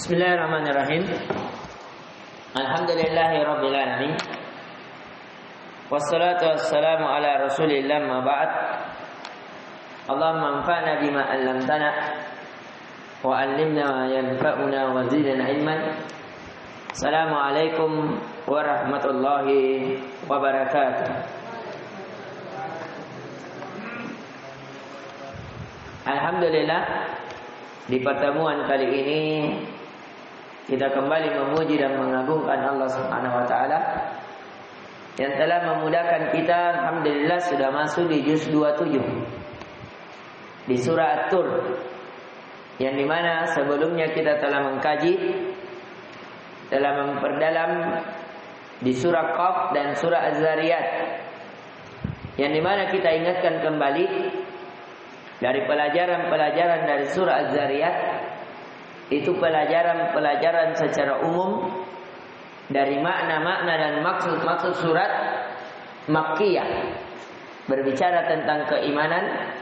Bismillahirrahmanirrahim. Alhamdulillahirabbil alamin. Wassalatu wassalamu ala Rasulillah ma ba'd. Allahumma anfa'na bima 'allamtana wa 'allimna ma yanfa'una wa zidna ilman. Assalamualaikum warahmatullahi wabarakatuh. Alhamdulillah, di pertemuan kali ini kita kembali memuji dan mengagungkan Allah Subhanahu wa taala yang telah memudahkan kita. Alhamdulillah sudah masuk di juz 27 di surah At-Tur, yang dimana sebelumnya kita telah mengkaji, telah memperdalam di surah Qaf dan surah Az-Zariyat, yang dimana kita ingatkan kembali dari pelajaran-pelajaran dari surah Az-Zariyat. Itu pelajaran-pelajaran secara umum dari makna-makna dan maksud-maksud surat Makkiyah, berbicara tentang keimanan,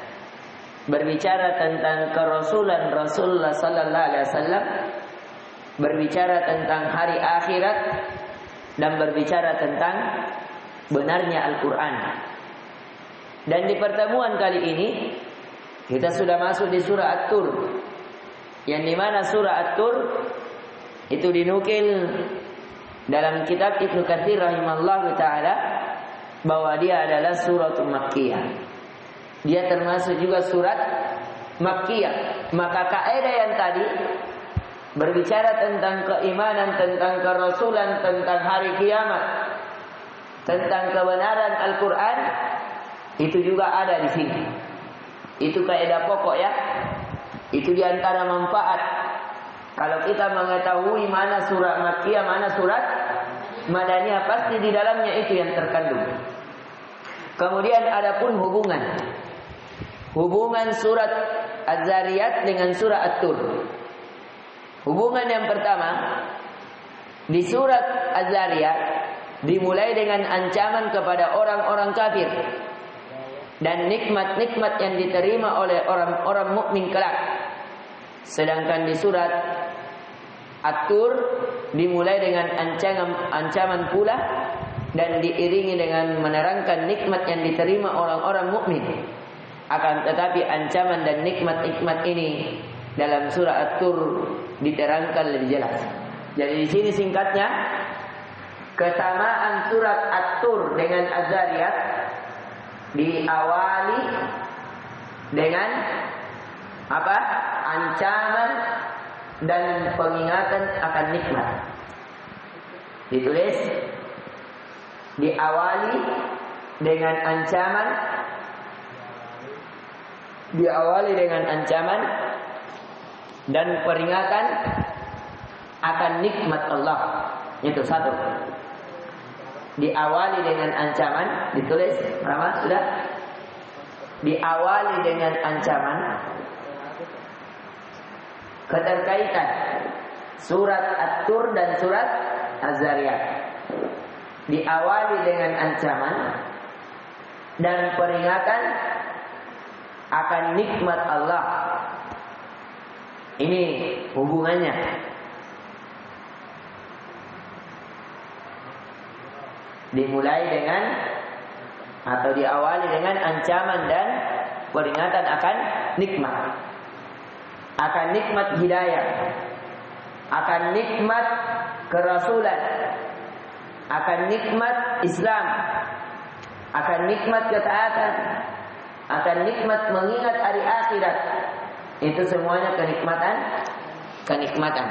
berbicara tentang kerasulan Rasulullah sallallahu alaihi wasallam, berbicara tentang hari akhirat, dan berbicara tentang benarnya Al-Quran. Dan di pertemuan kali ini kita sudah masuk di surah At-Tur, yang dimana surah At-Tur itu dinukil dalam kitab Ibnu Katsir rahimahullah taala bahwa dia adalah suratul Makkiyah. Dia termasuk juga surat Makkiyah. Maka kaidah yang tadi berbicara tentang keimanan, tentang kerasulan, tentang hari kiamat, tentang kebenaran Al-Quran, itu juga ada di sini. Itu kaidah pokok ya. Itu diantara manfaat kalau kita mengetahui mana surat Makkiyah, mana surat Madaniyah, pasti di dalamnya itu yang terkandung. Kemudian adapun hubungan surat Az-Zariyat dengan surah At-Tur. Hubungan yang pertama, di surat Az-Zariyat dimulai dengan ancaman kepada orang-orang kafir dan nikmat-nikmat yang diterima oleh orang-orang mukmin kelak. Sedangkan di surat At-Tur dimulai dengan ancaman pula dan diiringi dengan menerangkan nikmat yang diterima orang-orang mukmin. Akan tetapi ancaman dan nikmat-nikmat ini dalam surah At-Tur diterangkan lebih jelas. Jadi di sini singkatnya, kesamaan surat At-Tur dengan Az-Zariyat diawali dengan apa? Ancaman dan pengingatan akan nikmat. Ditulis diawali dengan ancaman, dan peringatan akan nikmat Allah. Itu satu. Diawali dengan ancaman, ditulis berapa sudah? Diawali dengan ancaman. Keterkaitan surat At-Tur dan surat Az-Zariyat diawali dengan ancaman dan peringatan akan nikmat Allah. Ini hubungannya. Dimulai dengan atau diawali dengan ancaman dan peringatan akan nikmat. Akan nikmat hidayah, akan nikmat kerasulan, akan nikmat Islam, akan nikmat ketaatan, akan nikmat mengingat hari akhirat. Itu semuanya kenikmatan.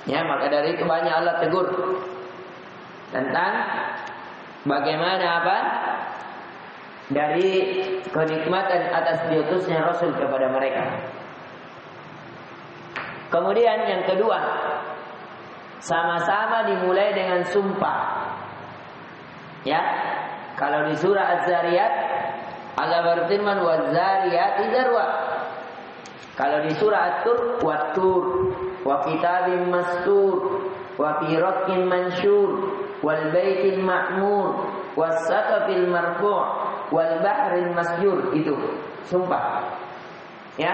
Ya, maka dari itu banyak Allah tegur tentang bagaimana apa? Dari kenikmatan atas diutusnya Rasul kepada mereka. Kemudian yang kedua, sama-sama dimulai dengan sumpah. Ya, kalau di surah Az-Zariyat Allah berfirman waz-zariyati zarwa. Kalau di surah At-Tur wat-tur wa kitabim mastur wa fi raqqin mansyur wal baitil ma'mur was saqafil marfu' wal bahril masjur. Itu sumpah. Ya,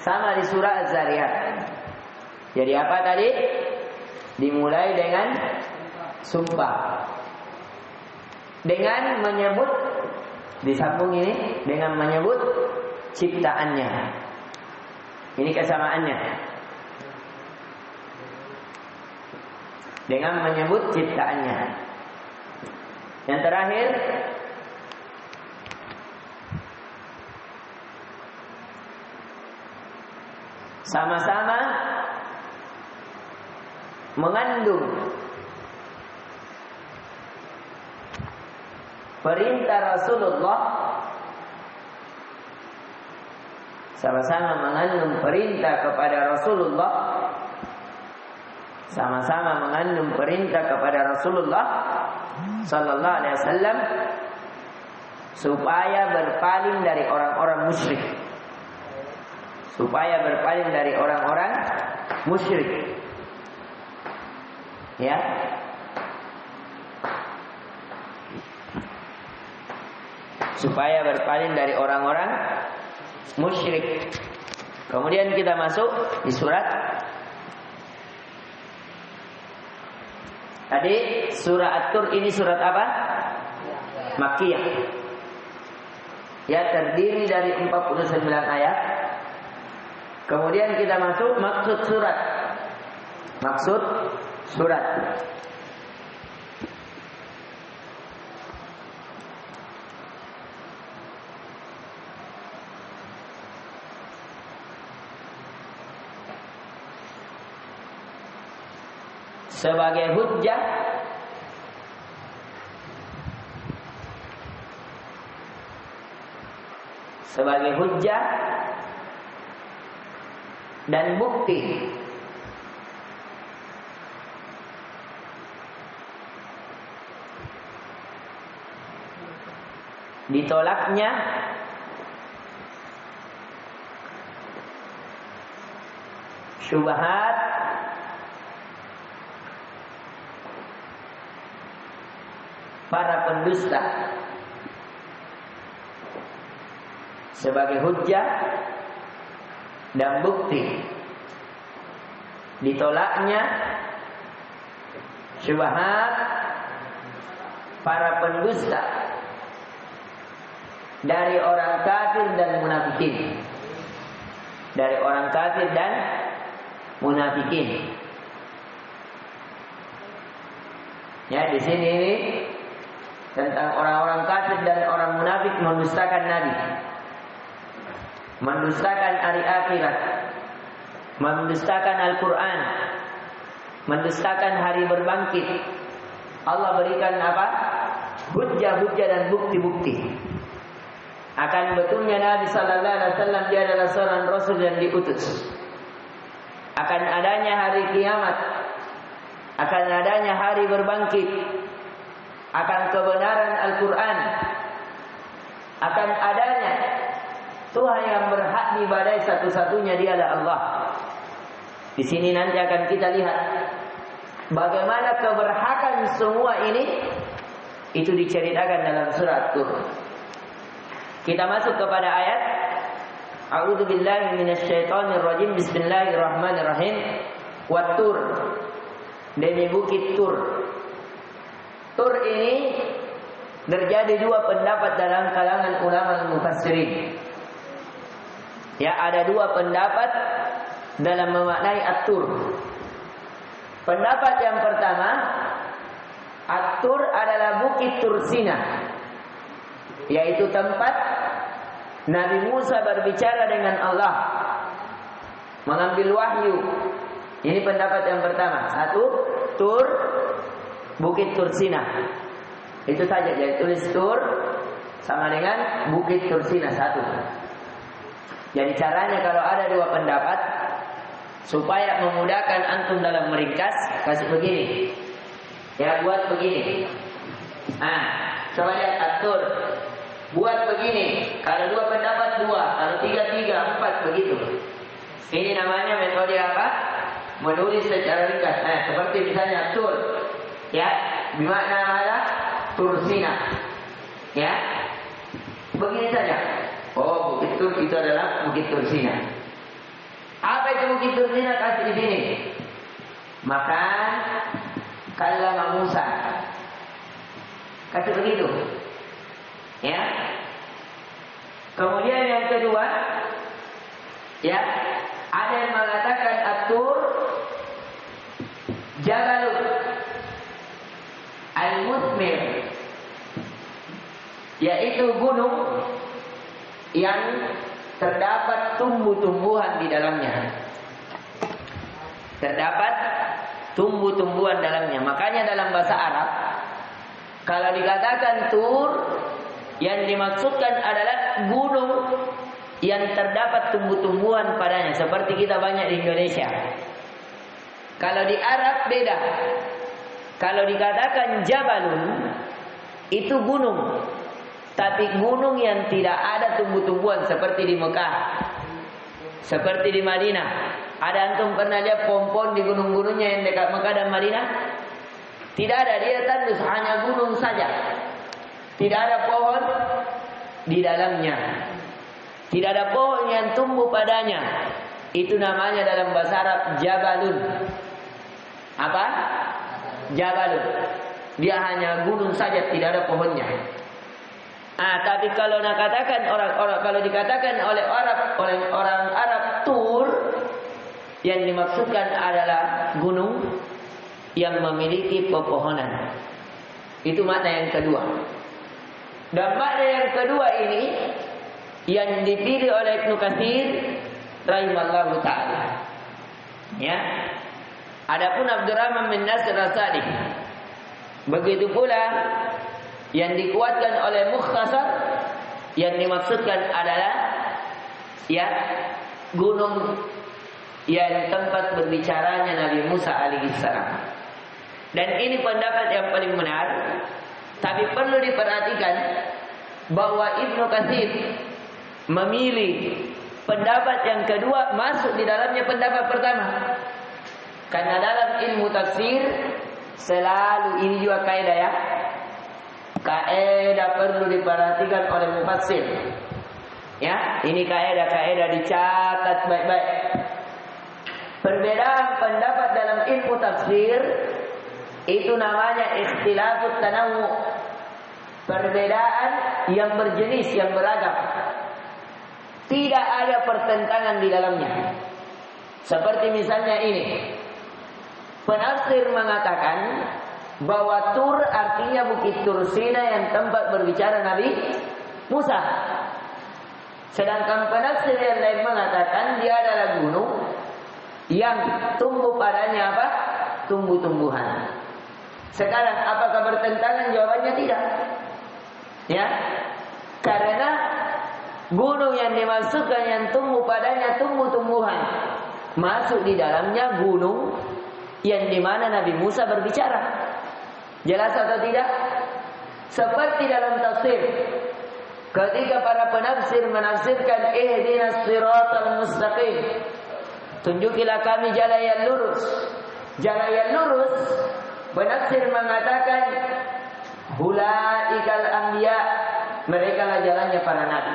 sama di surah Az-Zariyat. Jadi apa tadi? Dimulai dengan sumpah. Dengan menyebut, disambung ini dengan menyebut ciptaannya. Ini kesamaannya. Dengan menyebut ciptaannya. Yang terakhir, sama-sama mengandung perintah Rasulullah, sama-sama mengandung perintah kepada Rasulullah, sama-sama mengandung perintah kepada Rasulullah sallallahu alaihi wasallam supaya berpaling dari orang-orang musyrik. Supaya berpaling dari orang-orang musyrik. Ya. Supaya berpaling dari orang-orang musyrik. Kemudian kita masuk di surat. Tadi surah At-Tur ini surat apa? Makkiyah. Ya, terdiri dari 49 ayat. Kemudian kita masuk maksud surat. Maksud surat. Sebagai hujjah dan bukti ditolaknya syubhat para pendusta, sebagai hujjah dan bukti ditolaknya syubhat para pendusta dari orang kafir dan munafikin. Dari orang kafir dan munafikin. Ya, di sini ini tentang orang-orang kafir dan orang munafik mendustakan Nabi, mendustakan hari akhirat, mendustakan Al-Quran, mendustakan hari berbangkit. Allah berikan apa? Hujjah-hujjah dan bukti-bukti akan betulnya Nabi Sallallahu Alaihi Wasallam dia adalah seorang Rasul yang diutus, akan adanya hari kiamat, akan adanya hari berbangkit, akan kebenaran Al-Quran, akan adanya Tuhan yang berhak diibadai satu-satunya dialah Allah. Di sini nanti akan kita lihat bagaimana keberhakan semua ini itu diceritakan dalam surat Tur. Kita masuk kepada ayat A'udzu billahi minasyaitonir rajim. Bismillahirrahmanirrahim. Wat-Tur, demi bukit Tur. Tur ini terjadi dua pendapat dalam kalangan ulama mufassirin. Ya, ada dua pendapat dalam memaknai At-Tur. Pendapat yang pertama, At-Tur adalah bukit Tursina, yaitu tempat Nabi Musa berbicara dengan Allah, mengambil wahyu. Ini pendapat yang pertama. Satu, Tur, bukit Tursina. Itu saja, jadi tulis Tur sama dengan bukit Tursina satu. Jadi caranya kalau ada dua pendapat, supaya memudahkan antum dalam meringkas, kasih begini. Ya, buat begini. Coba lihat At-Tur. Buat begini. Kalau dua pendapat dua, kalau tiga, empat, begitu. Ini namanya metode apa? Menulis secara ringkas. Seperti misalnya Tur. Ya, bermakna apa? Tursina. Ya, begini saja. Oh, bukit Tur itu adalah bukit Tursina. Apa itu ke Bukit Tur Sina kasih di sini. Maka kallama Musa. Kasih begitu. Ya. Kemudian yang kedua, ya, ada yang mengatakan At-Tur Jabalun Al-Musmir, yaitu gunung yang terdapat tumbuh-tumbuhan di dalamnya. Terdapat tumbuh-tumbuhan dalamnya. Makanya dalam bahasa Arab, kalau dikatakan Tur, yang dimaksudkan adalah gunung yang terdapat tumbuh-tumbuhan padanya. Seperti kita banyak di Indonesia. Kalau di Arab beda. Kalau dikatakan Jabalun, itu gunung. Tapi gunung yang tidak ada tumbuh-tumbuhan seperti di Mekah. Seperti di Madinah. Ada antum pernah lihat pohon-pohon di gunung-gunungnya yang dekat Mekah dan Madinah? Tidak ada, dia tandus, hanya gunung saja. Tidak ada pohon di dalamnya. Tidak ada pohon yang tumbuh padanya. Itu namanya dalam bahasa Arab Jabalun. Apa? Jabalun. Dia hanya gunung saja, tidak ada pohonnya. Tapi kalau nak katakan orang-orang, kalau dikatakan oleh orang Arab Tur, yang dimaksudkan adalah gunung yang memiliki pepohonan. Itu makna yang kedua. Dan makna yang kedua ini yang dipilih oleh Ibnu Katsir rahimallahu taala. Ya. Adapun Abdurrahman bin Nasir As-Sa'di, begitu pula yang dikuatkan oleh Mukhtasar, yang dimaksudkan adalah ya gunung yang tempat berbicaranya Nabi Musa alaihissalam. Dan ini pendapat yang paling benar. Tapi perlu diperhatikan bahwa Ibnu Katsir memilih pendapat yang kedua masuk di dalamnya pendapat pertama. Karena dalam ilmu tafsir selalu ini juga kaidah ya. Kaidah perlu diperhatikan oleh mufassir. Ya, ini kaidah dicatat baik-baik. Perbedaan pendapat dalam ilmu tafsir itu namanya ikhtilafut tanawwu. Perbedaan yang berjenis, yang beragam. Tidak ada pertentangan di dalamnya. Seperti misalnya ini. Penafsir mengatakan bahwa Tur artinya Bukit Tur Sina yang tempat berbicara Nabi Musa. Sedangkan penafsir yang lain mengatakan dia adalah gunung yang tumbuh padanya apa? Tumbuh-tumbuhan. Sekarang apakah bertentangan? Jawabannya tidak. Ya. Karena gunung yang dimaksudkan yang tumbuh padanya tumbuh-tumbuhan, masuk di dalamnya gunung yang dimana Nabi Musa berbicara. Jelas atau tidak? Seperti dalam tafsir, ketika para penafsir menafsirkan ihdinas siratal mustaqim, tunjukilah kami jalan yang lurus. Jalan yang lurus, penafsir mengatakan hulaikal anbiya, mereka lah jalannya para nabi.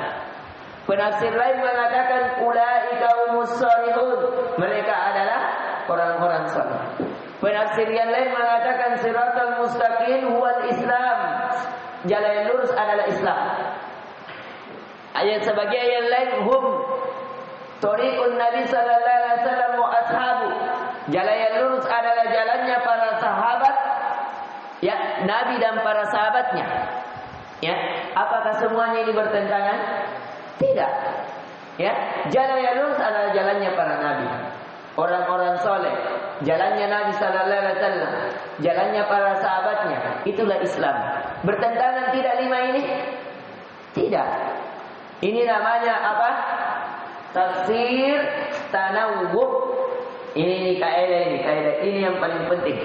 Penafsir lain mengatakan ulaika humus salihun, mereka adalah orang-orang saleh. Penafsir yang lain mengatakan siratal mustaqim huwal Islam, jalan yang lurus adalah Islam. Ayat sebagian yang lain hum tariqun Nabi sallallahu alaihi wasallam wa ashabu, jalan yang lurus adalah jalannya para sahabat, ya, Nabi dan para sahabatnya. Ya, apakah semuanya ini bertentangan? Tidak. Ya, jalan yang lurus adalah jalannya para nabi, orang-orang soleh, jalannya Nabi sallallahu alaihi wasallam, jalannya para sahabatnya. Itulah Islam. Bertentangan tidak lima ini? Tidak. Ini namanya apa? Tafsir tanawwu. Ini kaidah ini yang paling penting.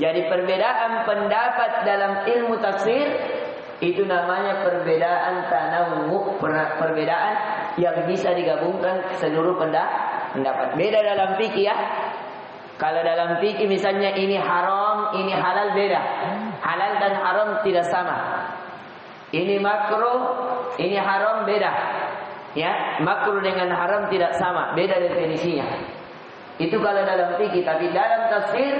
Jadi perbedaan pendapat dalam ilmu tafsir itu namanya perbedaan tanawwu, perbedaan yang bisa digabungkan seluruh pendapat. Beda dalam fikih ya. Kalau dalam fikih misalnya ini haram, ini halal, beda. Halal dan haram tidak sama. Ini makruh, ini haram, beda. Ya, makruh dengan haram tidak sama, beda definisinya. Itu kalau dalam fikih, tapi dalam tafsir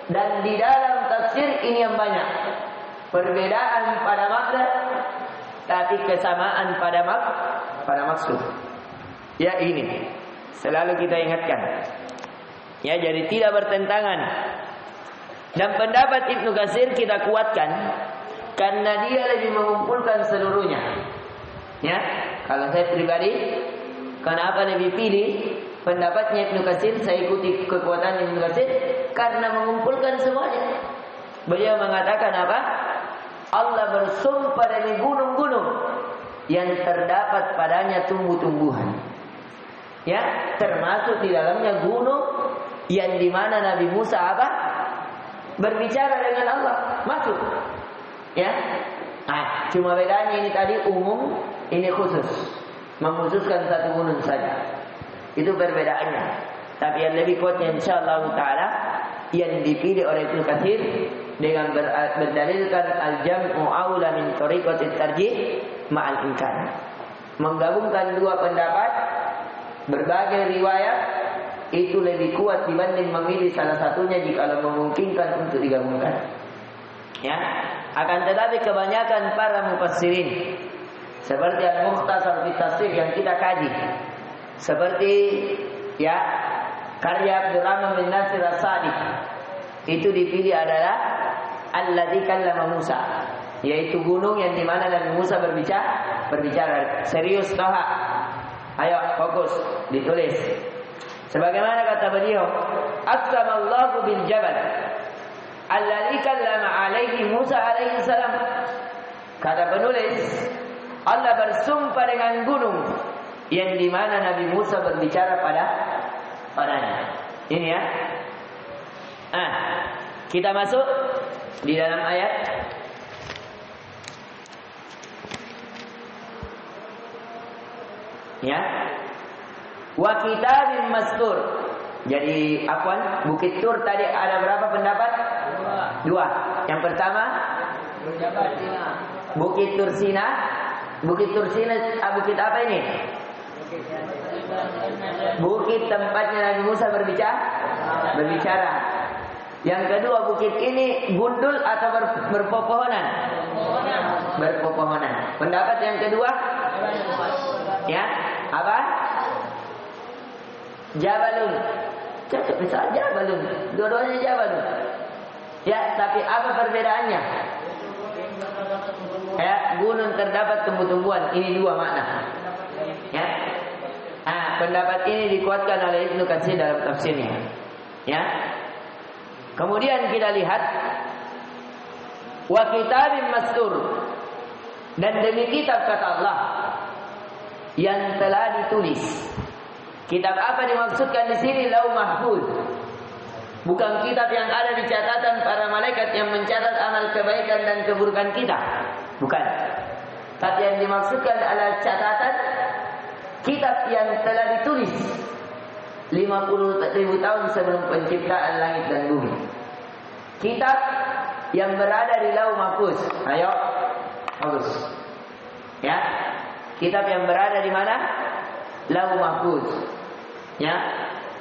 dan di dalam tafsir ini yang banyak. Perbedaan pada makna, tapi kesamaan pada maksud. Ya ini selalu kita ingatkan. Ya, jadi tidak bertentangan. Dan pendapat Ibnu Katsir kita kuatkan karena dia lebih mengumpulkan seluruhnya. Ya, kalau saya pribadi, kenapa lebih pilih pendapatnya Ibnu Katsir, saya ikuti kekuatan Ibnu Katsir karena mengumpulkan semuanya. Beliau mengatakan apa? Allah bersumpah demi gunung-gunung yang terdapat padanya tumbuh-tumbuhan. Ya, termasuk di dalamnya gunung yang dimana Nabi Musa apa? Berbicara dengan Allah, masuk. Ya. Nah, cuma bedanya ini tadi umum, ini khusus. Mengkhususkan satu gunung saja. Itu perbedaannya. Tapi yang lebih kuatnya insyaallah taala yang dipilih oleh Ibnu Katsir dengan berdalilkan al-jam'u aula min tariqatit tarjih ma'al imkan. Menggabungkan dua pendapat berbagai riwayat itu lebih kuat dibanding memilih salah satunya jika memungkinkan untuk digabungkan. Ya, akan tetapi kebanyakan para mufassirin seperti Al-Mukhtasar fi Tafsir yang kita kaji, seperti ya karya Abdurrahman bin Nasir As-Sa'di, itu dipilih adalah alladzi kallama Musa, yaitu gunung yang dimana Nabi Musa berbicara. Serius Toha, ayo fokus, ditulis. Sebagaimana kata beliau, aqsamallahu bil jabal alladzi kallama alaihi Musa alaihi salam. Kata penulis, Allah bersumpah dengan gunung yang dimana Nabi Musa berbicara padanya. Ini ya. Kita masuk di dalam ayat. Ya. Wa kitabim mastur. Jadi afwan, Bukit Tur tadi ada berapa pendapat? Dua. Yang pertama Bukit Tur Sina. Bukit Tur Sina, bukit apa ini? Bukit tempatnya Nabi Musa berbicara. Yang kedua, bukit ini gundul atau berpepohonan? Berpepohonan. Pendapat yang kedua? Ya, apa? Jabalun. Cocok bisa Jabalun. Dua-duanya Jabalun. Ya, tapi apa perbedaannya? Ya, gunung terdapat tumbuh-tumbuhan. Ini dua makna. Ya. Pendapat ini dikuatkan oleh Ibnu Katsir dalam tafsirnya. Ya. Kemudian kita lihat wa kitabim mastur, dan demi kitab kata Allah yang telah ditulis. Kitab apa dimaksudkan di sini? Lauh Mahfuz. Bukan kitab yang ada di catatan para malaikat yang mencatat amal kebaikan dan keburukan kita. Bukan. Tapi yang dimaksudkan adalah catatan kitab yang telah ditulis 50.000 tahun sebelum penciptaan langit dan bumi. Kitab yang berada di Lauh Mahfuz. Ayo, bagus. Ya, kitab yang berada di mana? Lauh Mahfuz. Ya,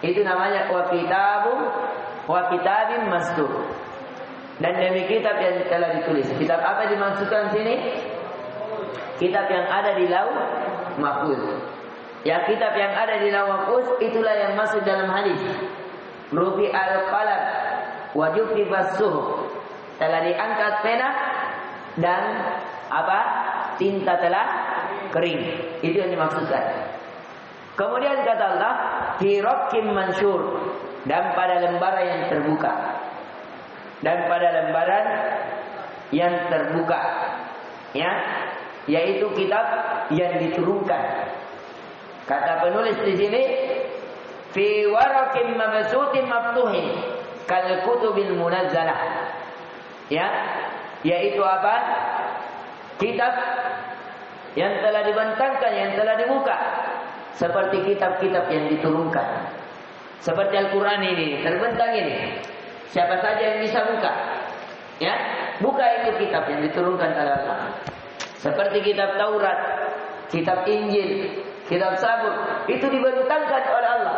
itu namanya wa kitabim mastur. Dan demi kitab yang telah ditulis. Kitab apa dimaksudkan sini? Kitab yang ada di Lauh Mahfuz. Ya, kitab yang ada di Lauh Mahfuz itulah yang masuk dalam hadis. Rufi al-qalam wa juffifas suhuf. Telah diangkat pena dan apa? Tinta telah kering. Itu yang dimaksudkan. Kemudian kata Allah, fi raqqim mansyur, dan pada lembaran yang terbuka. Dan pada lembaran yang terbuka. Ya, yaitu kitab yang diturunkan. Kata penulis di sini, fi waraqim mabsutin maftuhin kal kutubil munazzalah. Ya, yaitu apa? Kitab yang telah dibentangkan, yang telah dibuka, seperti kitab-kitab yang diturunkan. Seperti Al-Quran ini, terbentang ini. Siapa saja yang bisa buka, ya, buka itu kitab yang diturunkan oleh Allah. Seperti kitab Taurat, kitab Injil, kitab sabur, itu dibentangkan oleh Allah.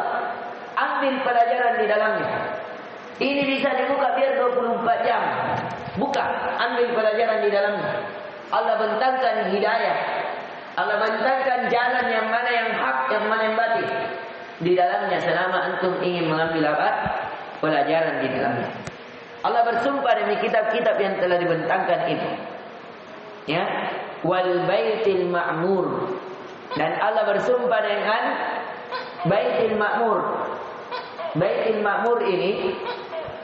Ambil pelajaran di dalamnya. Ini bisa dibuka biar 24 jam. Buka, ambil pelajaran di dalamnya. Allah bentangkan hidayah. Allah bentangkan jalan yang mana yang hak, yang mana yang batil di dalamnya selama antum ingin mengambil apa? Pelajaran di dalamnya. Allah bersumpah demi kitab-kitab yang telah dibentangkan itu. Ya, wal baitil ma'mur. Dan Allah bersumpah dengan Baitul Ma'mur. Baitul Ma'mur ini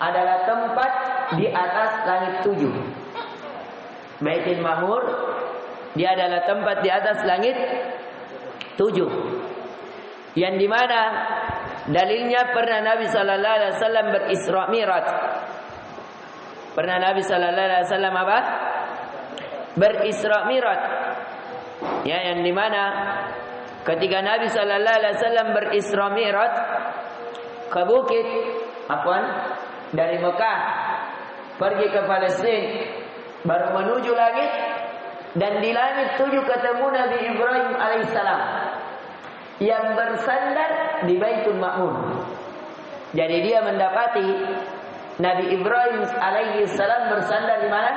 adalah tempat di atas langit 7. Baitul Ma'mur dia adalah tempat di atas langit 7. Yang dimana dalilnya pernah Nabi sallallahu alaihi wasallam berisra Mi'raj. Pernah Nabi sallallahu alaihi wasallam apa? Berisra Mi'raj. Ya, yang dimana ketika Nabi sallallahu alaihi wasallam berisra Mi'raj ke bukit, dari Mekah pergi ke Palestina, baru menuju langit, dan di langit 7 ketemu Nabi Ibrahim alaihissalam yang bersandar di Baitul Ma'mur. Jadi dia mendapati Nabi Ibrahim alaihissalam bersandar di mana?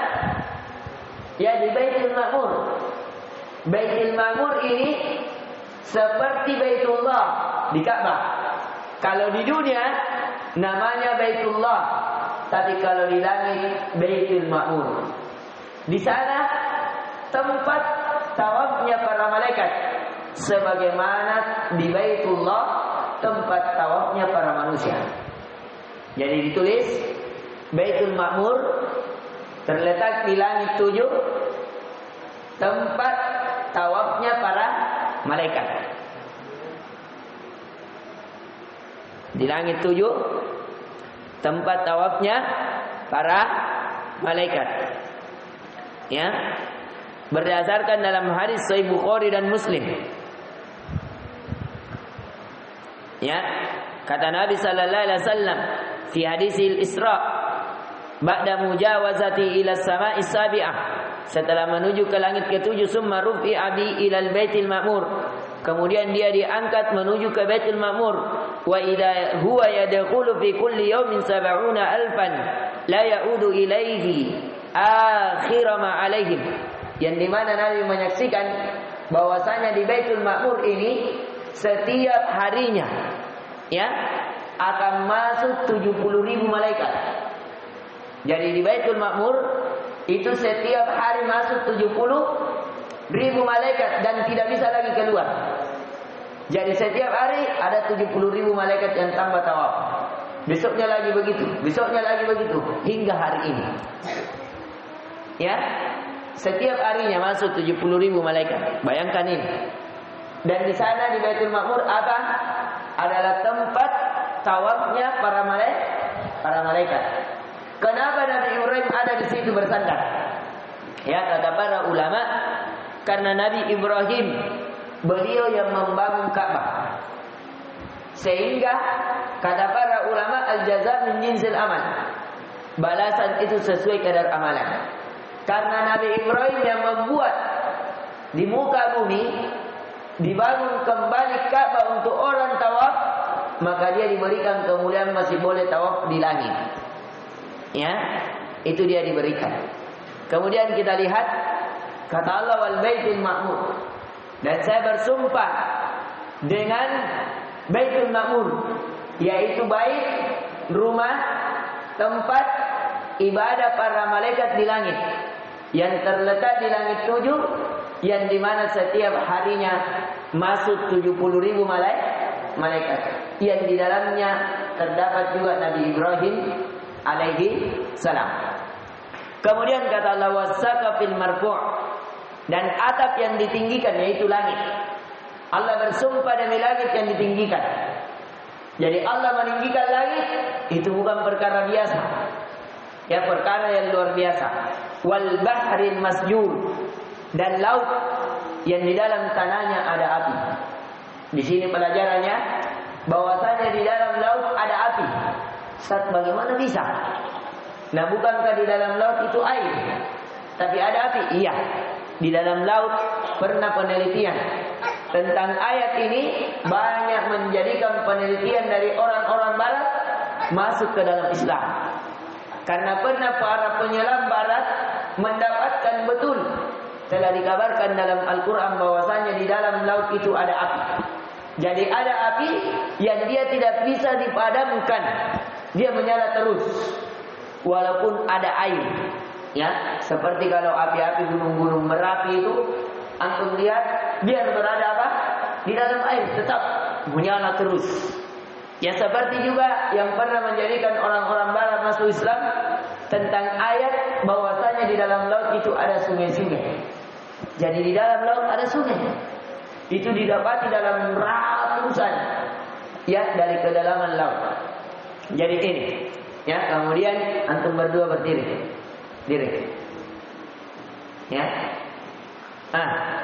Ya, di Baitul Ma'mur. Baitul Ma'mur ini seperti Baitullah di Ka'bah. Kalau di dunia namanya Baitullah, tapi kalau di langit Baitul Ma'mur. Di sana tempat tawafnya para malaikat, sebagaimana di Baitullah tempat tawafnya para manusia. Jadi ditulis Baitul Ma'mur terletak di langit 7, tempat tawafnya para malaikat. Di langit 7 tempat tawafnya para malaikat. Ya. Berdasarkan dalam hadis Sahih Bukhari dan Muslim. Ya. Kata Nabi sallallahu alaihi wasallam fi hadisil Isra, ba'da mujawazati ila samai sabi'ah, setelah menuju ke langit ke-7, summa rufi'a bi ilal baitil ma'mur, kemudian dia diangkat menuju ke Baitul Ma'mur. Wa idza huwa yadkhulu fi kulli yawmin 70,000 la ya'udu ilaihi akhir ma alaihim. Yang dimana Nabi menyaksikan bahwasanya di Baitul Ma'mur ini setiap harinya ya akan masuk 70.000 malaikat. Jadi di Baitul Ma'mur itu setiap hari masuk 70.000 malaikat dan tidak bisa lagi keluar. Jadi setiap hari ada 70.000 malaikat yang tambah tawaf. Besoknya lagi begitu, besoknya lagi begitu, hingga hari ini. Ya, setiap harinya masuk 70.000 malaikat. Bayangkan ini. Dan di sana di Baitul Ma'mur apa? Adalah tempat tawafnya para malaikat. Kenapa Nabi Ibrahim ada di situ bersandar? Ya, kata para ulama, karena Nabi Ibrahim beliau yang membangun Ka'bah. Sehingga kata para ulama al-jaza min jinsil amal. Balasan itu sesuai kadar amalan. Karena Nabi Ibrahim yang membuat di muka bumi dibangun kembali Ka'bah untuk orang tawaf, maka dia diberikan kemuliaan masih boleh tawaf di langit. Ya, itu dia diberikan. Kemudian kita lihat kata Allah wal baitul ma'mur. Dan saya bersumpah dengan Baitul Ma'mur, yaitu bait, rumah, tempat ibadah para malaikat di langit, yang terletak di langit 7, yang dimana setiap harinya masuk 70.000 malaikat, yang di dalamnya terdapat juga Nabi Ibrahim alaihi salam. Kemudian kata Allah wasaqafil marfu', dan atap yang ditinggikan yaitu langit. Allah bersumpah demi langit yang ditinggikan. Jadi Allah meninggikan langit itu bukan perkara biasa. Ya, perkara yang luar biasa. Wal bahril masjur, dan laut yang di dalam tanahnya ada api. Di sini pelajarannya bahwasanya di dalam laut ada api. Ustaz, bagaimana bisa? Nah, bukankah di dalam laut itu air, tapi ada api? Iya. Di dalam laut pernah penelitian tentang ayat ini banyak menjadikan penelitian dari orang-orang barat masuk ke dalam Islam. Karena pernah para penyelam barat mendapatkan betul, telah dikabarkan dalam Al-Quran bahwasanya di dalam laut itu ada api. Jadi ada api yang dia tidak bisa dipadamkan, dia menyala terus walaupun ada air. Ya, seperti kalau api-api gunung-gunung Merapi itu, antum lihat biar berada apa? Di dalam air tetap menyala terus. Ya, seperti juga yang pernah menjadikan orang-orang barat masuk Islam tentang ayat bahwasanya di dalam laut itu ada sungai-sungai. Jadi di dalam laut ada sungai. Itu didapati dalam ratusan ya dari kedalaman laut. Jadi ini ya, kemudian antum berdua berdiri. Ya.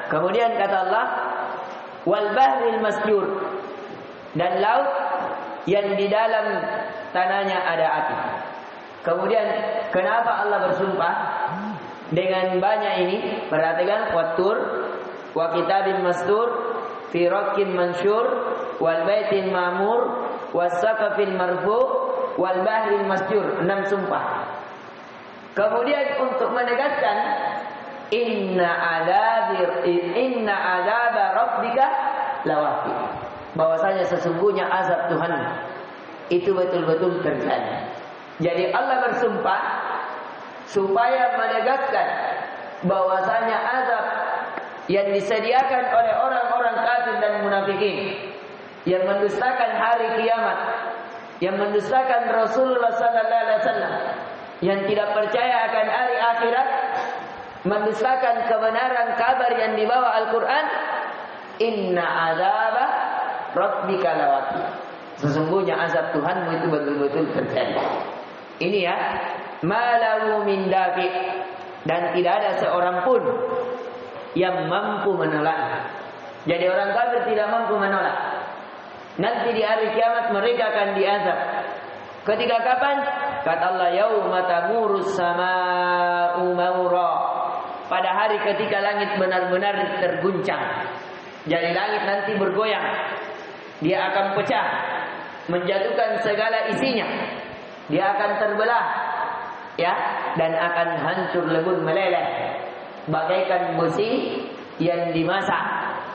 Kemudian kata Allah, wal bahril masjur, dan laut yang di dalam tanahnya ada api. Kemudian kenapa Allah bersumpah dengan banyak ini? Perhatikan, wattur wa kitabin mastur fi raqqin mansyur wal baitin ma'mur was saqafil marfu wal bahril masjur. 6 sumpah. Kemudian untuk menegaskan inna adzaba rabbika lawaqi, bahwasanya sesungguhnya azab Tuhan itu betul-betul terjadi. Jadi Allah bersumpah supaya menegaskan bahwasanya azab yang disediakan oleh orang-orang kafir dan munafikin yang mendustakan hari kiamat, yang mendustakan Rasulullah sallallahu alaihi wasallam, yang tidak percaya akan hari akhirat, mendustakan kebenaran kabar yang dibawa Al-Quran. Inna azaba rabbika lawaqi, sesungguhnya azab Tuhanmu itu betul-betul terjadi. Ini ya, malahu min dafi, dan tidak ada seorang pun yang mampu menolak. Jadi orang kafir tidak mampu menolak. Nanti di hari kiamat mereka akan diazab. Ketika kapan? Kata Allah, yauma tamurus samaa'u maura, pada hari ketika langit benar-benar terguncang. Jadi langit nanti bergoyang, dia akan pecah, menjatuhkan segala isinya, dia akan terbelah, ya, dan akan hancur lebur meleleh bagaikan besi yang dimasak,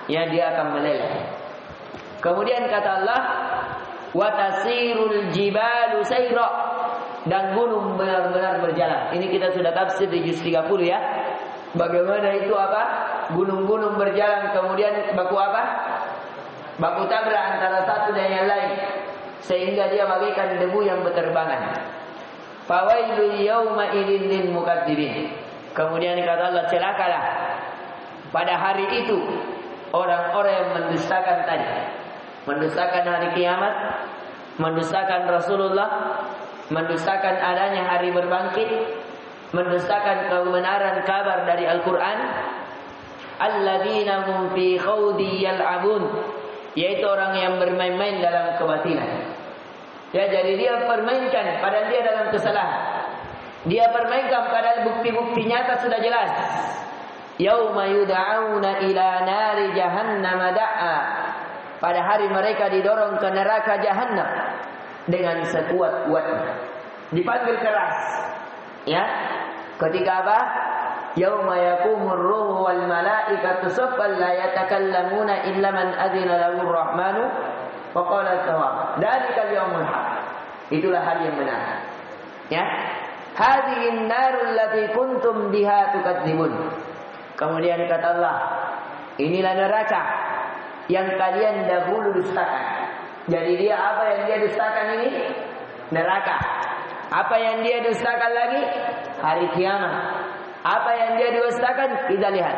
ya, dia akan meleleh. Kemudian kata Allah, wa tasirul jibalu sayra, dan gunung benar-benar berjalan. Ini kita sudah tafsir di juz 30 ya. Bagaimana itu apa? Gunung-gunung berjalan, kemudian baku apa? Baku tabrak antara satu dan yang lain, sehingga dia bagaikan debu yang berterbangan. Fawailul yauma idzin lil mukadzibin. Kemudian kata Allah, celakalah pada hari itu orang-orang yang mendustakan tadi, mendustakan hari kiamat, mendustakan Rasulullah, mendustakan adanya hari berbangkit, mendustakan kebenaran kabar dari Al-Quran. Alladzina hum fi khawdi yal'abun, yaitu orang yang bermain-main dalam kebatilan. Ya, jadi dia permainkan padahal dia dalam kesalahan. Dia permainkan padahal bukti-bukti nyata sudah jelas. Yauma yud'auna ila nari jahannam da'a, pada hari mereka didorong ke neraka Jahannam dengan sekuat-kuatnya, dipanggil keras. Ya, ketika apa? Yauma yaqumur ruhu wal malaikatu saffan la yatakallamuna illa man adzina lahu rahmanu wa qala tawab. Dzalikal yaumul haq. Itulah hari yang benar. Ya. Hadhihi an-narul lati kuntum biha tukadzibun. Kemudian kata Allah, inilah neraka yang kalian dahulu dustakan. Jadi dia apa yang dia dustakan ini? Neraka. Apa yang dia dustakan lagi? Hari kiamat. Apa yang dia dustakan? Kita lihat.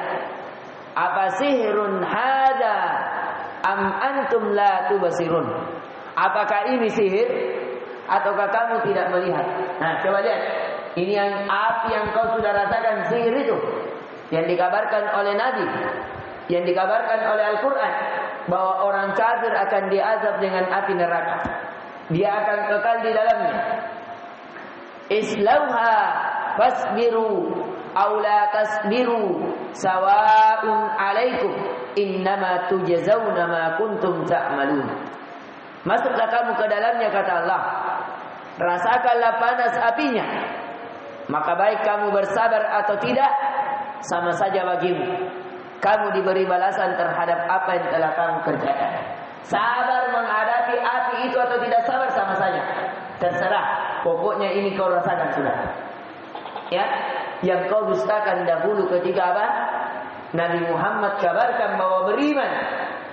Apa sihrun hada am antum la tubsirun? Apakah ini sihir ataukah kamu tidak melihat? Nah, coba lihat. Ini yang api yang kau sudah rasakan, sihir itu yang dikabarkan oleh Nabi, yang dikabarkan oleh Al-Quran, bahwa orang kafir akan diazab dengan api neraka. Dia akan kekal di dalamnya. Islauha fasbiru aw la tasbiru sawa'un alaikum. innama tujzauna ma kuntum ta'malun. Masuklah kamu ke dalamnya, kata Allah. Rasakanlah panas apinya. Maka baik kamu bersabar atau tidak, sama saja bagimu. Kamu diberi balasan terhadap apa yang telah kamu kerjakan. Sabar menghadapi api itu atau tidak sabar sama saja. Terserah. Pokoknya ini kau rasakan sudah. Ya, yang kau dustakan dahulu ketika apa? Nabi Muhammad kabarkan bahwa beriman,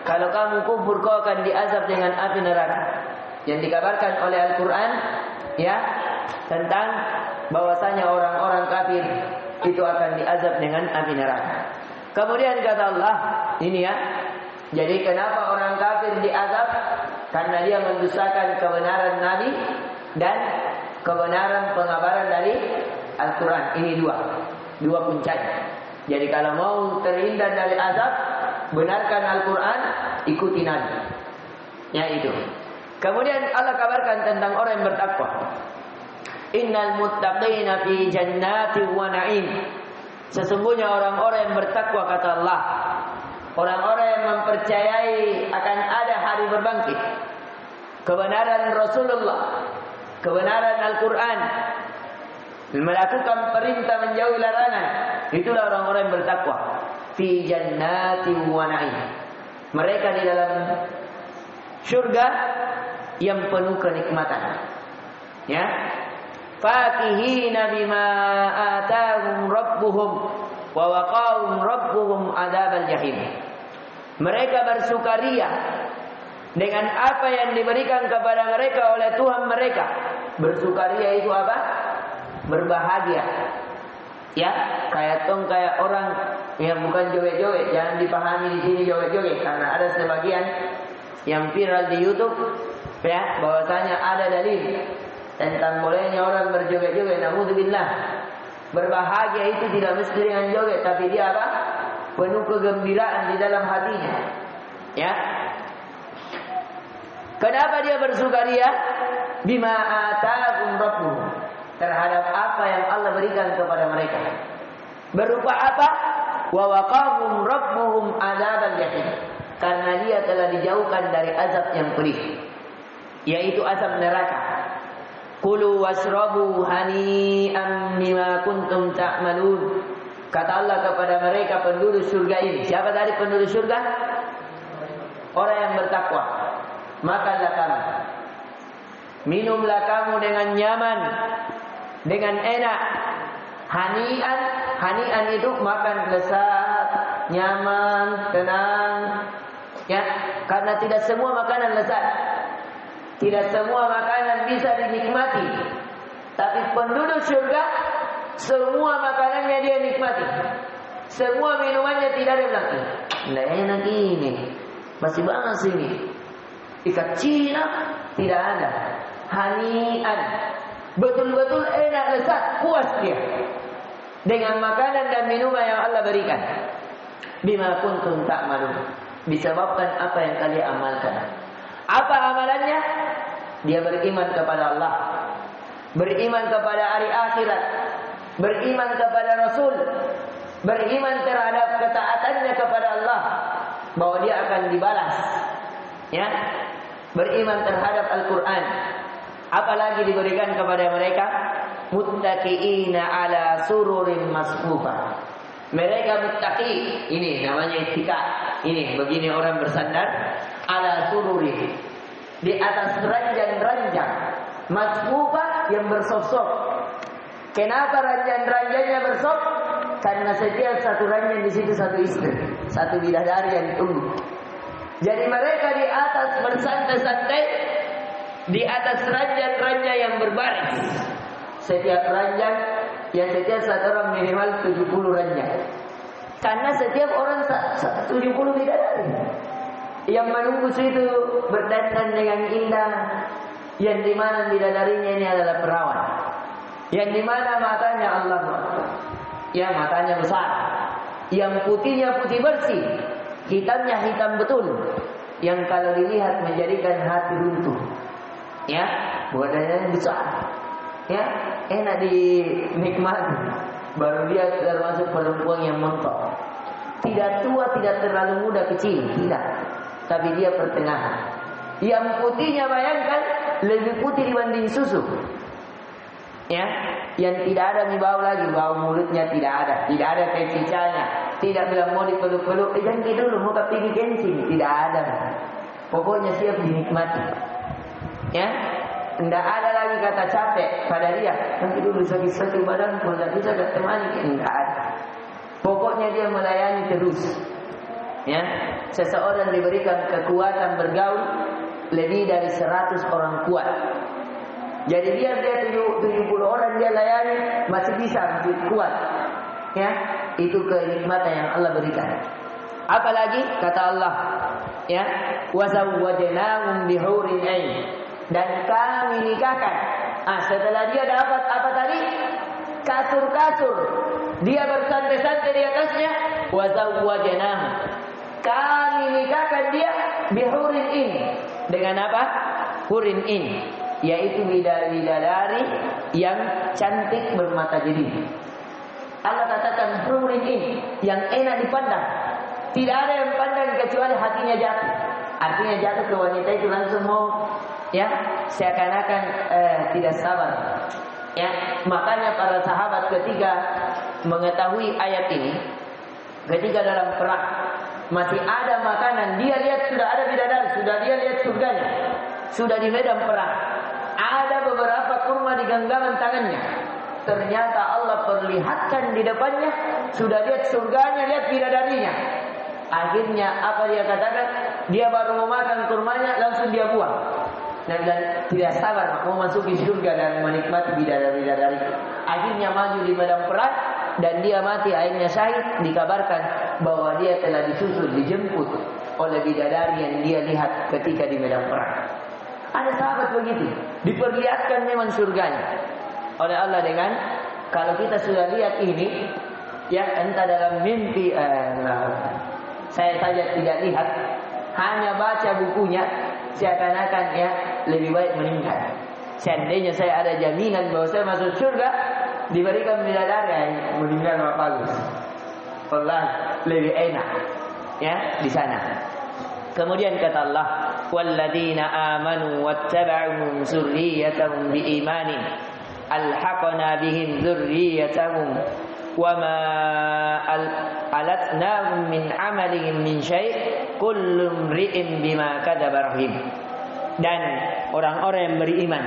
kalau kamu kufur kau akan diazab dengan api neraka. Yang dikabarkan oleh Al-Quran, ya, tentang bahwasanya orang-orang kafir itu akan diazab dengan api neraka. Kemudian kata Allah, ini ya, jadi kenapa orang kafir diazab? Karena dia mendustakan kebenaran Nabi dan kebenaran pengabaran dari Al-Quran. Ini dua puncaknya. Jadi kalau mau terhindar dari azab, benarkan Al-Quran, ikuti Nabi. Ya itu. Kemudian Allah kabarkan tentang orang yang bertakwa. Innal muttaqina fi jannati wa na'im. Sesungguhnya orang-orang yang bertakwa, kata Allah, orang-orang yang mempercayai akan ada hari berbangkit, kebenaran Rasulullah, kebenaran Al-Quran, melakukan perintah menjauhi larangan, itulah orang-orang yang bertakwa. Fi jannati wa na'im. Mereka di dalam syurga yang penuh kenikmatan. Ya. Fakihina bima atahum rabbuhum wa waqahum rabbuhum adzabal jahim. Mereka bersukaria dengan apa yang diberikan kepada mereka oleh Tuhan mereka. Bersukaria itu apa? Berbahagia. Ya, kayak orang yang bukan joget-joget. Jangan dipahami di sini joget-joget, karena ada sebagian yang viral di YouTube, ya, bahwasanya ada dalil tentang bolehnya orang berjoget-joget. Naudzubillah. Berbahagia itu tidak mesti dengan joget, tapi dia apa? Penuh kegembiraan di dalam hatinya. Ya. Kenapa dia bersukaria? Bima atahum rabbuhum. Terhadap apa yang Allah berikan kepada mereka. Berupa apa? Wa waqahum rabbuhum adzabal jahim. Karena dia telah dijauhkan dari azab yang pedih, yaitu azab neraka. Kulu wasrabu hani'an bima kuntum ta'malun. Kata Allah kepada mereka penduduk surga ini. Siapa tadi penduduk surga? Orang yang bertakwa. Makanlah kamu, minumlah kamu dengan nyaman, dengan enak. Hani'an, hani'an itu makan lezat, nyaman, tenang. Ya, karena tidak semua makanan lezat. Tidak semua makanan bisa dinikmati. Tapi penduduk surga, semua makanannya dia nikmati. Semua minumannya tidak ada bilang, nggak enak ini, masih banget sini. Ikat Cina tidak ada. Hanian, betul-betul enak, lezat, puas dia dengan makanan dan minuman yang Allah berikan. Bima kuntum ta'malun. Disebabkan apa yang kalian amalkan. Apa amalannya? Dia beriman kepada Allah, beriman kepada hari akhirat, beriman kepada Rasul, beriman terhadap ketaatannya kepada Allah, bahwa dia akan dibalas. Ya, beriman terhadap Al-Quran. Apalagi diberikan kepada mereka? Muttaqiina ala sururin masfufa. Mereka muttaqi, ini namanya ittika. Ini begini orang bersandar ala sururin, di atas ranjang-ranjang masfufa yang bersop-sop. Kenapa ranjang-ranjangnya bersop? Karena setiap satu ranjang di situ satu istri, satu bidadari yang ditunggu. Jadi mereka di atas bersantai-santai di atas ranjang-ranjang yang berbaris. Setiap ranjang, ya setiap satu orang minimal 70 ranjang. Karena setiap orang 70 bidadari yang menunggu situ berdandan dengan indah, yang dimana bidadarinya ini adalah perawan, yang dimana matanya Allah, ya matanya besar, yang putihnya putih bersih, hitamnya hitam betul, yang kalau dilihat menjadikan hati runtuh, ya badannya besar, ya enak dinikmati. Baru dia termasuk perempuan yang mentok. Tidak tua, tidak terlalu muda, kecil, tidak. Tapi dia pertengahan. Yang putihnya bayangkan lebih putih dibanding susu. Ya, yang tidak ada bau lagi, bau mulutnya tidak ada kecicanya, tidak bilang mau dipeluk-peluk, jangan dulu mau pergi kencing, tidak ada. Pokoknya siap dinikmati. Ya, tidak ada lagi kata capek pada dia. Nanti dulu sakit-sakit badan, kalau tidak bisa temani, tidak ada. Pokoknya dia melayani terus. Ya, seseorang diberikan kekuatan bergaul lebih dari 100 orang kuat. Jadi dia 70 orang dia layani masih bisa, masih kuat. Ya, itu kenikmatan yang Allah berikan. Apalagi kata Allah, ya, wa zawwajnahum bihurin 'ain, dan kami nikahkan. Setelah dia dapat apa tadi? Kasur-kasur. Dia bersantai-santai di atasnya. Wa zawwajnahum, kami nikahkan dia bihurin 'ain. Dengan apa? Hurin 'ain, yaitu bidadari yang cantik bermata jernih. Allah katakan hurin 'ain, yang enak dipandang. Tidak ada yang pandang kecuali hatinya jatuh. Artinya jatuh ke wanita itu langsung mau, ya, seakan-akan tidak sabar. Ya, makanya para sahabat ketika mengetahui ayat ini, ketika dalam perang masih ada makanan, dia lihat sudah ada bidadari, sudah dia lihat surganya, sudah di medan perang. Ada beberapa kurma di genggaman tangannya. Ternyata Allah perlihatkan di depannya, sudah lihat surganya, lihat bidadarinya. Akhirnya apa dia katakan? Dia baru mau makan kurmanya, langsung dia buang. Dan tidak sabar mau masuk ke surga dan menikmati bidadari-bidadari. Akhirnya maju di medan perang dan dia mati, akhirnya syahid. Dikabarkan bahwa dia telah disusul, dijemput oleh bidadari yang dia lihat ketika di medan perang. Ada sahabat begitu, diperlihatkan memang surganya oleh Allah dengan, kalau kita sudah lihat ini, ya, entah dalam mimpi, saya saja tidak lihat, hanya baca bukunya, seakan-akan ya lebih baik meninggal. Seandainya saya ada jaminan bahwa saya masuk surga, diberikan bidadari, meninggal lebih bagus. Allah lebih enak, ya, di sana. Kemudian kata Allah, walladzina amanu wattaba'uhum dzurriyyatahum biimanin alhaqna bihim dzurriyyatahum wama alatnahum min amalihim min syai' kullu imri'in bima kadzaba rahim. Dan orang-orang yang beriman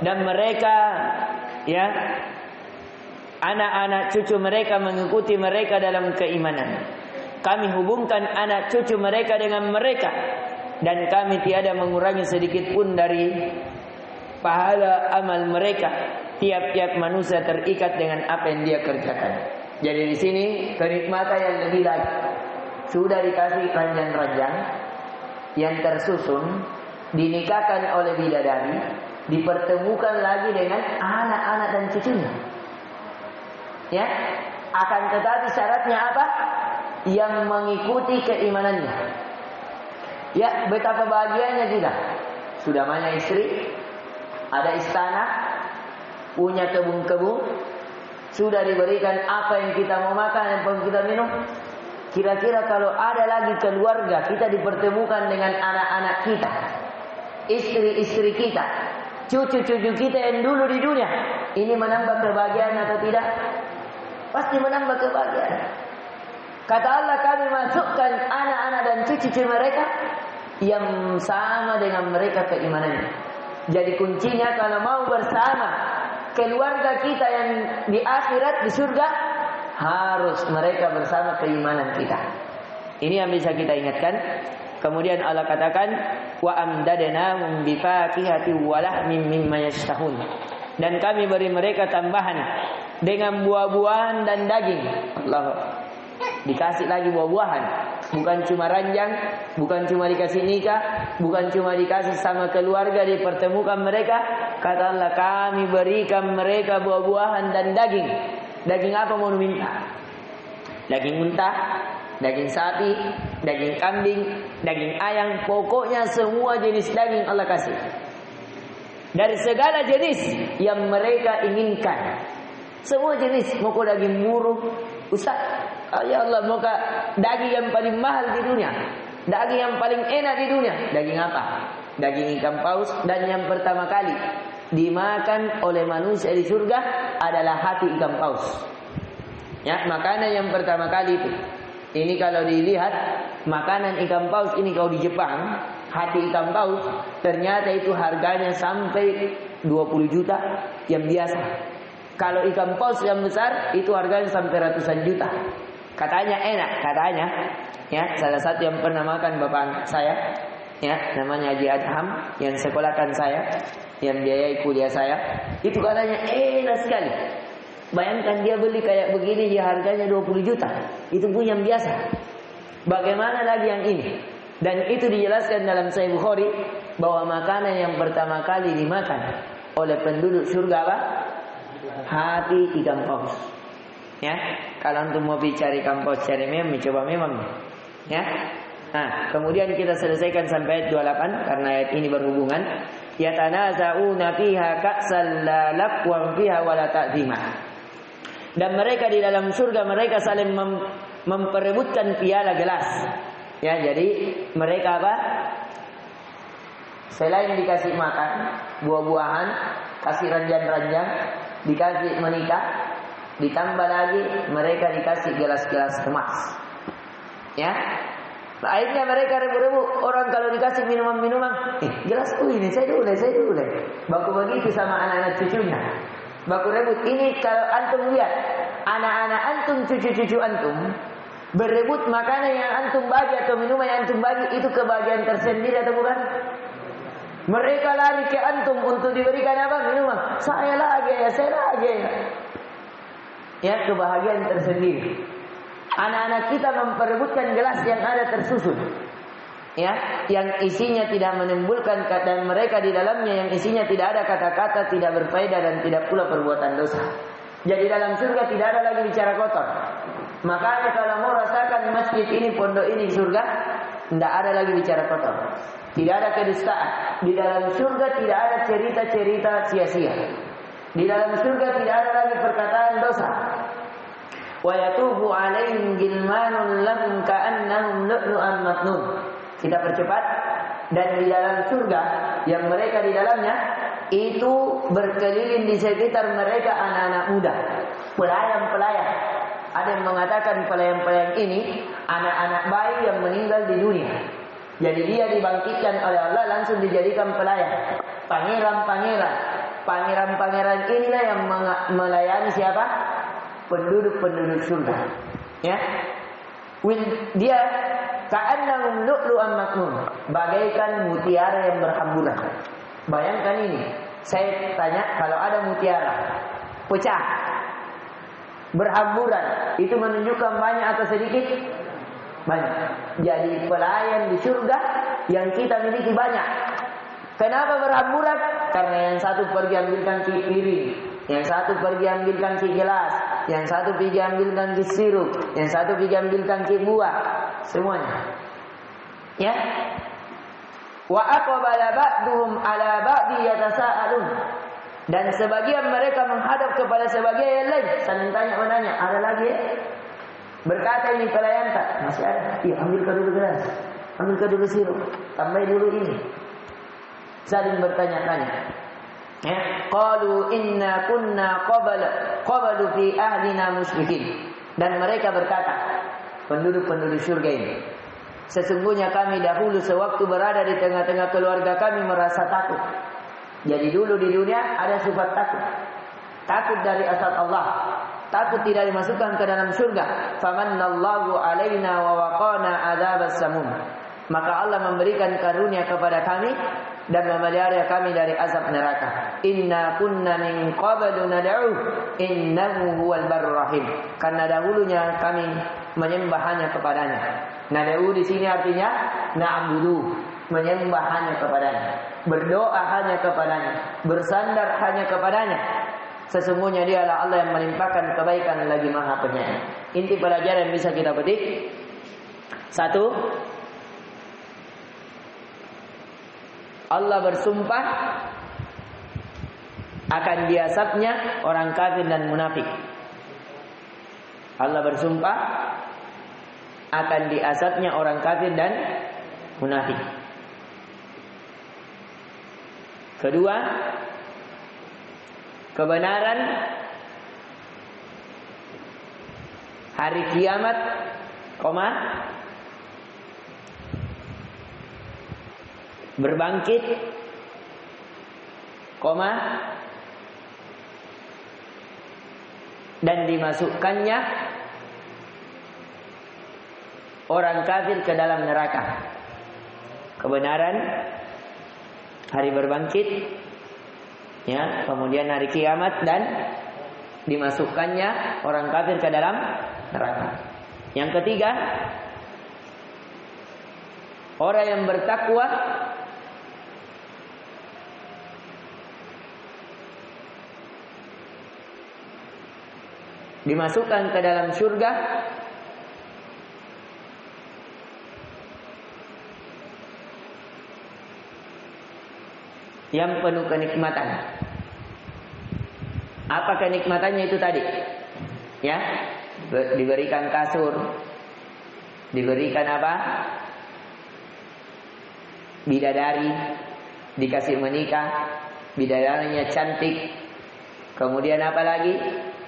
dan mereka, ya, anak-anak cucu mereka mengikuti mereka dalam keimanan. Kami hubungkan anak cucu mereka dengan mereka, dan kami tiada mengurangi sedikit pun dari pahala amal mereka. Tiap-tiap manusia terikat dengan apa yang dia kerjakan. Jadi di sini kenikmatan yang lebih lagi. Sudah dikasih ranjang-ranjang yang tersusun, dinikahkan oleh bidadari, dipertemukan lagi dengan anak-anak dan cucunya. Ya, akan tetapi syaratnya apa? Yang mengikuti keimanannya. Ya, betapa bahagianya kita. Sudah banyak istri, ada istana, punya kebun-kebun, sudah diberikan apa yang kita mau makan, yang mau kita minum. Kira-kira kalau ada lagi keluarga, kita dipertemukan dengan anak-anak kita, istri-istri kita, cucu-cucu kita yang dulu di dunia, ini menambah kebahagiaan atau tidak? Pasti menambah kebahagiaan. Kata Allah, kami masukkan anak-anak dan cucu-cucu mereka yang sama dengan mereka keimanannya. Jadi kuncinya kalau mau bersama keluarga kita yang di akhirat, di surga, harus mereka bersama keimanan kita. Ini yang bisa kita ingatkan. Kemudian Allah katakan, wa amdadnahum bi faqihatin wa lahmin mimma yashtahun. Dan kami beri mereka tambahan dengan buah-buahan dan daging. Allah, dikasih lagi buah-buahan, bukan cuma ranjang, bukan cuma dikasih nikah, bukan cuma dikasih sama keluarga, dipertemukan mereka. Kata Allah, kami berikan mereka buah-buahan dan daging. Daging apa mau minta? Daging unta, daging sapi, daging kambing, daging ayam, pokoknya semua jenis daging Allah kasih. Dari segala jenis yang mereka inginkan. Semua jenis, mau daging burung, Ustaz, Ya Allah, moga daging yang paling mahal di dunia, daging yang paling enak di dunia. Daging apa? Daging ikan paus. Dan yang pertama kali dimakan oleh manusia di surga adalah hati ikan paus. Ya, makanan yang pertama kali itu. Ini kalau dilihat makanan ikan paus ini kalau di Jepang, hati ikan paus ternyata itu harganya sampai 20 juta yang biasa. Kalau ikan paus yang besar itu harganya sampai ratusan juta. Katanya enak, katanya. Ya, salah satu yang pernah makan bapak saya, ya, namanya Haji Adham yang sekolahkan saya, yang biayai kuliah saya, itu katanya enak sekali. Bayangkan dia beli kayak begini, dia harganya 20 juta. Itu pun yang biasa. Bagaimana lagi yang ini? Dan itu dijelaskan dalam Sahih Bukhari bahwa makanan yang pertama kali dimakan oleh penduduk surga apa? Hati ikan paus. Ya, kalau antum mau cari ikan paus, cari memang, coba memang. Ya. Nah, kemudian kita selesaikan sampai ayat 28 karena ayat ini berhubungan. Yatanaza'una fiha ka'sal la laqwa fiha wa la ta'zima. Dan mereka di dalam surga mereka saling memperebutkan piala gelas. Ya, jadi mereka apa? Selain dikasih makan buah-buahan, kasih ranjang-ranjang, dikasih menikah, ditambah lagi mereka dikasih gelas-gelas emas. Ya. Akhirnya mereka rebut-rebut. Orang kalau dikasih minuman-minuman, gelasku ini saya dulu. Baku begitu sama anak-anak cucunya. Baku rebut. Ini kalau antum lihat, anak-anak antum, cucu-cucu antum berebut makanan yang antum bagi atau minuman yang antum bagi, itu kebahagiaan tersendiri atau bukan? Mereka lari ke antum untuk diberikan apa? Minuman. Saya lagi. Ya, kebahagiaan tersendiri. Anak-anak kita memperebutkan gelas yang ada tersusun, ya, yang isinya tidak menimbulkan kata mereka di dalamnya, yang isinya tidak ada kata-kata, tidak berfaedah dan tidak pula perbuatan dosa. Jadi dalam surga tidak ada lagi bicara kotor. Makanya kalau mau rasakan masjid ini, pondok ini surga, tidak ada lagi bicara kotor. Tidak ada kedustaan. Di dalam surga tidak ada cerita-cerita sia-sia. Di dalam surga tidak ada lagi perkataan dosa. Wa yatubu 'alaihim gilmanun lahum ka'annahum lu'lu'an maknun. Kita percepat. Dan di dalam surga yang mereka di dalamnya itu berkeliling di sekitar mereka anak-anak muda, pelayan-pelayan. Ada yang mengatakan pelayan-pelayan ini anak-anak bayi yang meninggal di dunia. Jadi dia dibangkitkan oleh Allah langsung dijadikan pelayan. Pangeran-pangeran inilah yang melayani siapa? Penduduk-penduduk surga. Ya. Dia ka'annahum lu'lu'an maknun, bagaikan mutiara yang berhamburan. Bayangkan ini. Saya tanya, kalau ada mutiara pecah, berhamburan, itu menunjukkan banyak atau sedikit? Banyak. Jadi pelayan di surga yang kita miliki banyak. Kenapa berhamburan? Karena yang satu pergi ambilkan piring, yang satu pergi ambilkan gelas, yang satu pergi ambilkan sirup, yang satu pergi ambilkan buah, semuanya. Ya. Wa aqbala ba'duhum 'ala ba'di yatasaalun. Dan sebagian mereka menghadap kepada sebagian yang lain, saling tanya-menanya, ada lagi? Berkata ini pelayan tak? Masih ada. Iya, ambilkan dulu gelas, ambilkan dulu sirup, tambahin dulu ini. Saling bertanya-tanya. Ya, qalu inna kunna qablu fi ahlina musyrikin. Dan mereka berkata, penduduk-penduduk surga ini, sesungguhnya kami dahulu sewaktu berada di tengah-tengah keluarga kami merasa takut. Jadi dulu di dunia ada sifat takut. Takut dari azab Allah. Takut tidak dimasukkan ke dalam surga. Famannallahu alaina wa waqana adzabas samum. Maka Allah memberikan karunia kepada kami dan memelihara kami dari azab neraka. Inna kunna min qablu nad'u innahu huwal barrur rahim. Karena dahulunya kami menyembah hanya kepadanya. Nad'u di sini artinya na'budu, menyembah hanya kepadanya, berdoa hanya kepadanya, bersandar hanya kepadanya. Sesungguhnya Dialah Allah yang melimpahkan kebaikan lagi Maha Penyayang. Inti pelajaran yang bisa kita petik. 1, Allah bersumpah akan diazabnya orang kafir dan munafik. Allah bersumpah akan diazabnya orang kafir dan munafik. Kedua, kebenaran hari kiamat, berbangkit, dan dimasukkannya orang kafir ke dalam neraka. Kebenaran hari berbangkit, ya, kemudian hari kiamat, dan dimasukkannya orang kafir ke dalam neraka. Yang ketiga, orang yang bertakwa dimasukkan ke dalam surga yang penuh kenikmatan. Apa kenikmatannya itu tadi? Ya, diberikan kasur, diberikan apa? Bidadari, dikasih menikah, bidadarinya cantik. Kemudian apa lagi?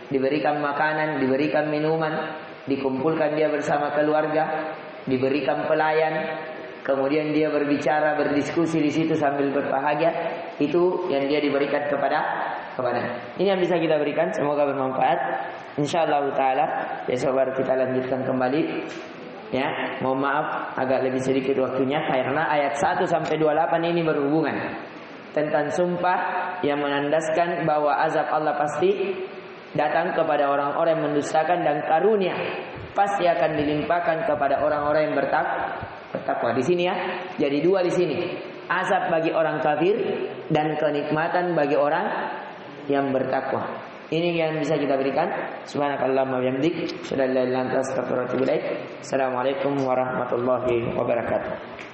Diberikan makanan, diberikan minuman, dikumpulkan dia bersama keluarga, diberikan pelayan, kemudian dia berbicara, berdiskusi di situ sambil berbahagia. Itu yang dia diberikan kepada. Ini yang bisa kita berikan, semoga bermanfaat. Insyaallah taala besok baru kita lanjutkan kembali. Ya, mohon maaf agak lebih sedikit waktunya karena ayat 1 sampai 28 ini berhubungan tentang sumpah yang menandaskan bahwa azab Allah pasti datang kepada orang-orang yang mendustakan, dan karunia pasti akan dilimpahkan kepada orang-orang yang bertakwa. Di sini ya. Jadi dua di sini. Azab bagi orang kafir dan kenikmatan bagi orang yang bertakwa. Ini yang bisa kita berikan. Subhanakallahumma wa bihamdik, asyhadu an la ilaha illa anta astaghfiruka wa atubu ilaik. Assalamualaikum warahmatullahi wabarakatuh.